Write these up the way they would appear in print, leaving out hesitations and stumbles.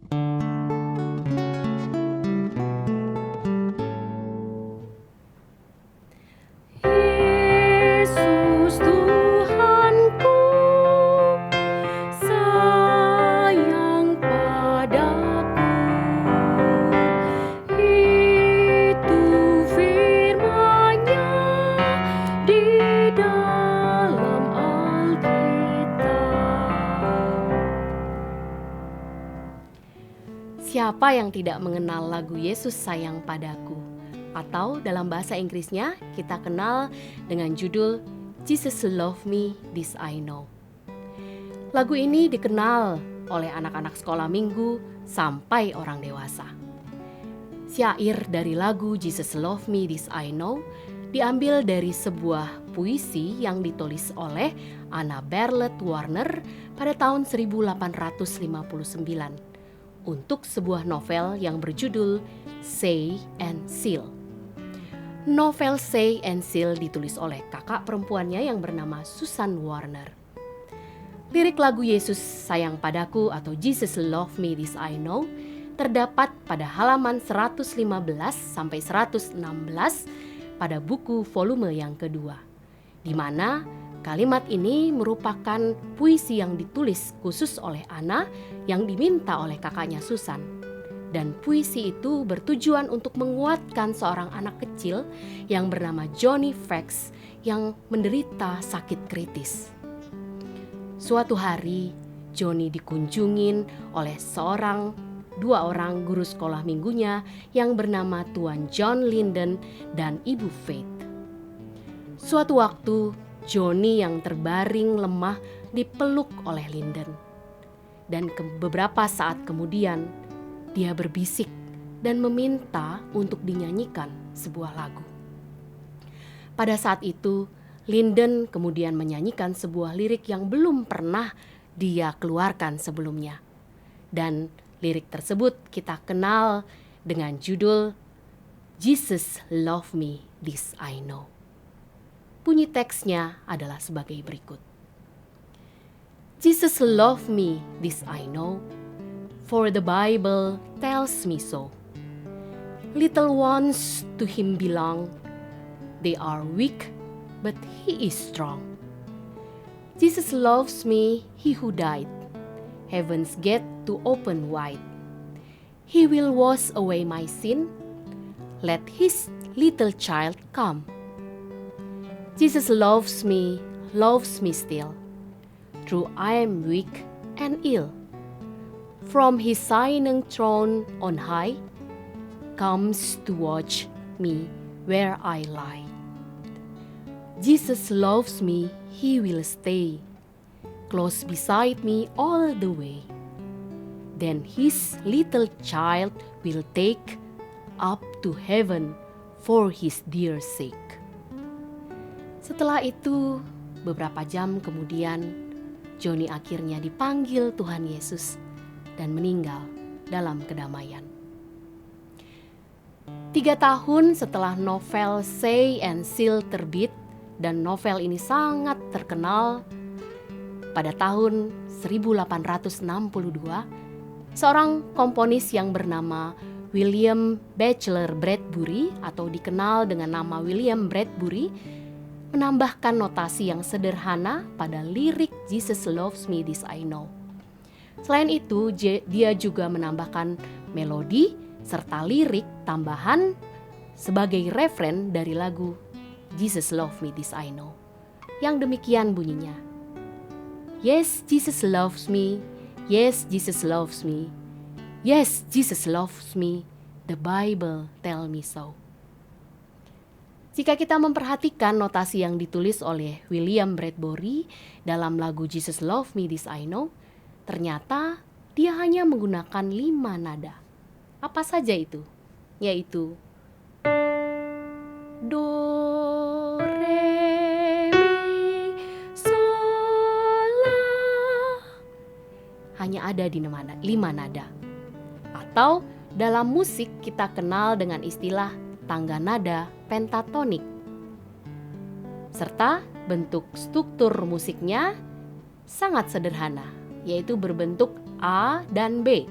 Yesus Tuhanku, sayang padaku. Itu firman-Nya di dalam Alkitab. Siapa yang tidak mengenal lagu Yesus Sayang Padaku? Atau dalam bahasa Inggrisnya kita kenal dengan judul Jesus Love Me, This I Know. Lagu ini dikenal oleh anak-anak sekolah minggu sampai orang dewasa. Syair dari lagu Jesus Love Me, This I Know diambil dari sebuah puisi yang ditulis oleh Anna Bartlett Warner pada tahun 1859 untuk sebuah novel yang berjudul Say and Seal. Novel Say and Seal ditulis oleh kakak perempuannya yang bernama Susan Warner. Lirik lagu Yesus Sayang Padaku atau Jesus Love Me This I Know terdapat pada halaman 115 sampai 116 pada buku volume yang kedua, di mana kalimat ini merupakan puisi yang ditulis khusus oleh Anna yang diminta oleh kakaknya Susan. Dan puisi itu bertujuan untuk menguatkan seorang anak kecil yang bernama Johnny Fax yang menderita sakit kritis. Suatu hari, Johnny dikunjungin oleh dua orang guru sekolah minggunya yang bernama Tuan John Linden dan Ibu Faith. Suatu waktu, Johnny yang terbaring lemah dipeluk oleh Linden. Dan beberapa saat kemudian, dia berbisik dan meminta untuk dinyanyikan sebuah lagu. Pada saat itu, Linden kemudian menyanyikan sebuah lirik yang belum pernah dia keluarkan sebelumnya. Dan lirik tersebut kita kenal dengan judul Jesus Love Me, This I Know. Bunyi teksnya adalah sebagai berikut. Jesus love me, this I know, for the Bible tells me so. Little ones to him belong, they are weak, but he is strong. Jesus loves me, he who died, heaven's gate to open wide. He will wash away my sin, let his little child come. Jesus loves me still, though I am weak and ill. From his shining throne on high, comes to watch me where I lie. Jesus loves me, he will stay, close beside me all the way. Then his little child will take up to heaven for his dear sake. Setelah itu, beberapa jam kemudian, Johnny akhirnya dipanggil Tuhan Yesus dan meninggal dalam kedamaian. 3 tahun setelah novel Say and Seal terbit, dan novel ini sangat terkenal, pada tahun 1862, seorang komponis yang bernama William Batchelor Bradbury atau dikenal dengan nama William Bradbury menambahkan notasi yang sederhana pada lirik Jesus Loves Me This I Know. Selain itu, dia juga menambahkan melodi serta lirik tambahan sebagai referen dari lagu Jesus Love Me This I Know, yang demikian bunyinya. Yes, Jesus loves me. Yes, Jesus loves me. Yes, Jesus loves me. The Bible tell me so. Jika kita memperhatikan notasi yang ditulis oleh William Bradbury dalam lagu Jesus Love Me This I Know, ternyata dia hanya menggunakan 5 nada. Apa saja itu? Yaitu Do, Re, Mi, Sol, La. Hanya ada di 5 nada. Atau dalam musik kita kenal dengan istilah tangga nada pentatonik. Serta bentuk struktur musiknya sangat sederhana, yaitu berbentuk A dan B.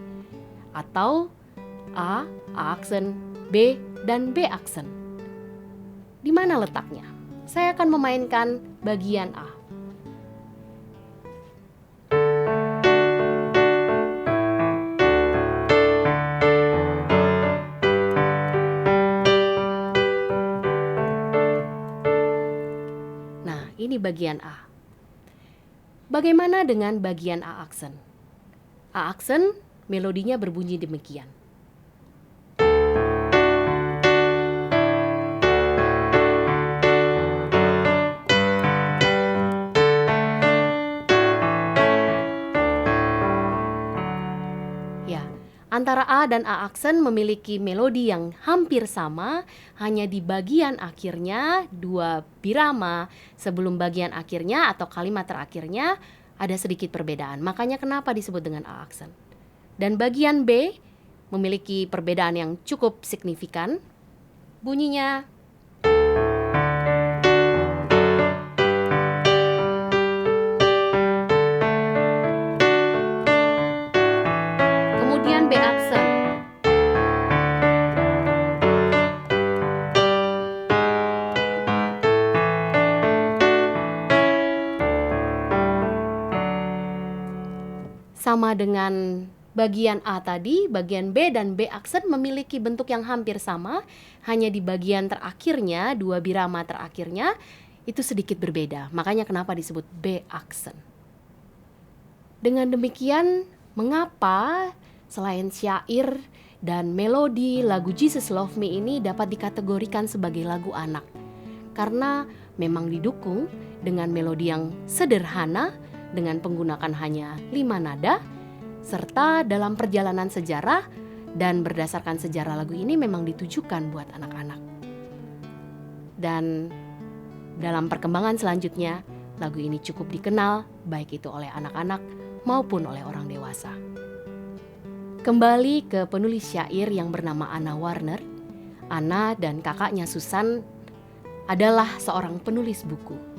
atau A aksen, B, dan B aksen. Di mana letaknya? Saya akan memainkan bagian A. Nah, ini bagian A. Bagaimana dengan bagian A aksen? A aksen melodinya berbunyi demikian. Ya, antara A dan A aksen memiliki melodi yang hampir sama, hanya di bagian akhirnya, dua birama sebelum bagian akhirnya atau kalimat terakhirnya ada sedikit perbedaan. Makanya kenapa disebut dengan A aksen. Dan bagian B memiliki perbedaan yang cukup signifikan. Bunyinya kemudian B aksen. Sama dengan bagian A tadi, bagian B dan B aksen memiliki bentuk yang hampir sama, hanya di bagian terakhirnya, dua birama terakhirnya itu sedikit berbeda. Makanya kenapa disebut B aksen. Dengan demikian, mengapa selain syair dan melodi lagu Jesus Love Me ini dapat dikategorikan sebagai lagu anak? Karena memang didukung dengan melodi yang sederhana, dengan penggunaan hanya 5 nada, serta dalam perjalanan sejarah dan berdasarkan sejarah lagu ini memang ditujukan buat anak-anak. Dan dalam perkembangan selanjutnya, lagu ini cukup dikenal baik itu oleh anak-anak maupun oleh orang dewasa. Kembali ke penulis syair yang bernama Anna Warner. Anna dan kakaknya Susan adalah seorang penulis buku.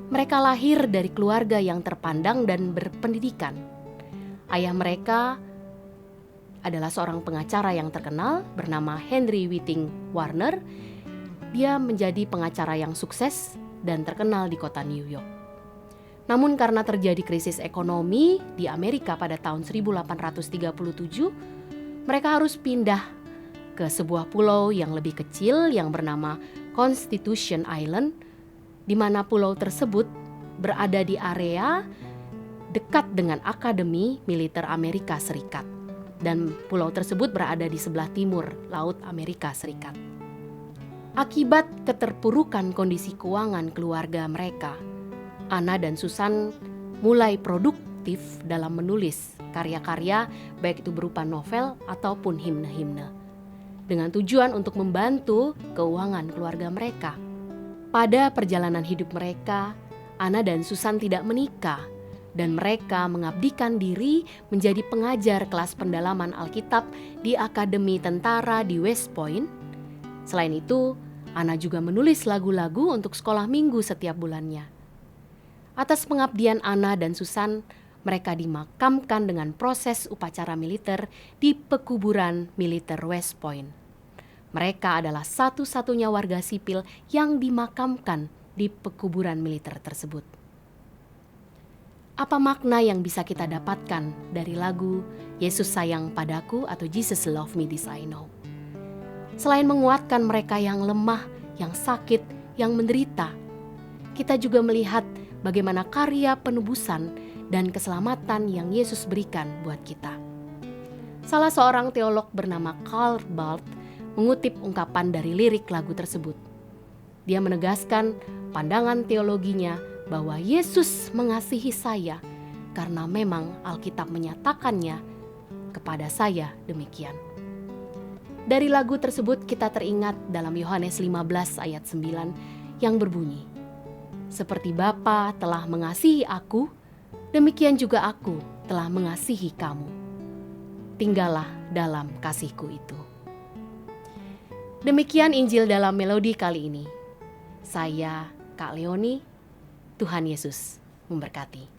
Mereka lahir dari keluarga yang terpandang dan berpendidikan. Ayah mereka adalah seorang pengacara yang terkenal bernama Henry Whiting Warner. Dia menjadi pengacara yang sukses dan terkenal di kota New York. Namun karena terjadi krisis ekonomi di Amerika pada tahun 1837, mereka harus pindah ke sebuah pulau yang lebih kecil yang bernama Constitution Island, di mana pulau tersebut berada di area dekat dengan Akademi Militer Amerika Serikat. Dan pulau tersebut berada di sebelah timur Laut Amerika Serikat. Akibat keterpurukan kondisi keuangan keluarga mereka, Anna dan Susan mulai produktif dalam menulis karya-karya baik itu berupa novel ataupun himne-himne, dengan tujuan untuk membantu keuangan keluarga mereka. Pada perjalanan hidup mereka, Anna dan Susan tidak menikah dan mereka mengabdikan diri menjadi pengajar kelas pendalaman Alkitab di Akademi Tentara di West Point. Selain itu, Anna juga menulis lagu-lagu untuk sekolah minggu setiap bulannya. Atas pengabdian Anna dan Susan, mereka dimakamkan dengan proses upacara militer di pekuburan militer West Point. Mereka adalah satu-satunya warga sipil yang dimakamkan di pekuburan militer tersebut. Apa makna yang bisa kita dapatkan dari lagu Yesus Sayang Padaku atau Jesus Love Me This I Know? Selain menguatkan mereka yang lemah, yang sakit, yang menderita, kita juga melihat bagaimana karya penebusan dan keselamatan yang Yesus berikan buat kita. Salah seorang teolog bernama Karl Barth mengutip ungkapan dari lirik lagu tersebut. Dia menegaskan pandangan teologinya bahwa Yesus mengasihi saya karena memang Alkitab menyatakannya kepada saya demikian. Dari lagu tersebut kita teringat dalam Yohanes 15 ayat 9 yang berbunyi, "Seperti Bapa telah mengasihi aku, demikian juga aku telah mengasihi kamu. Tinggallah dalam kasihku itu." Demikian Injil dalam melodi kali ini. Saya Kak Leoni, Tuhan Yesus memberkati.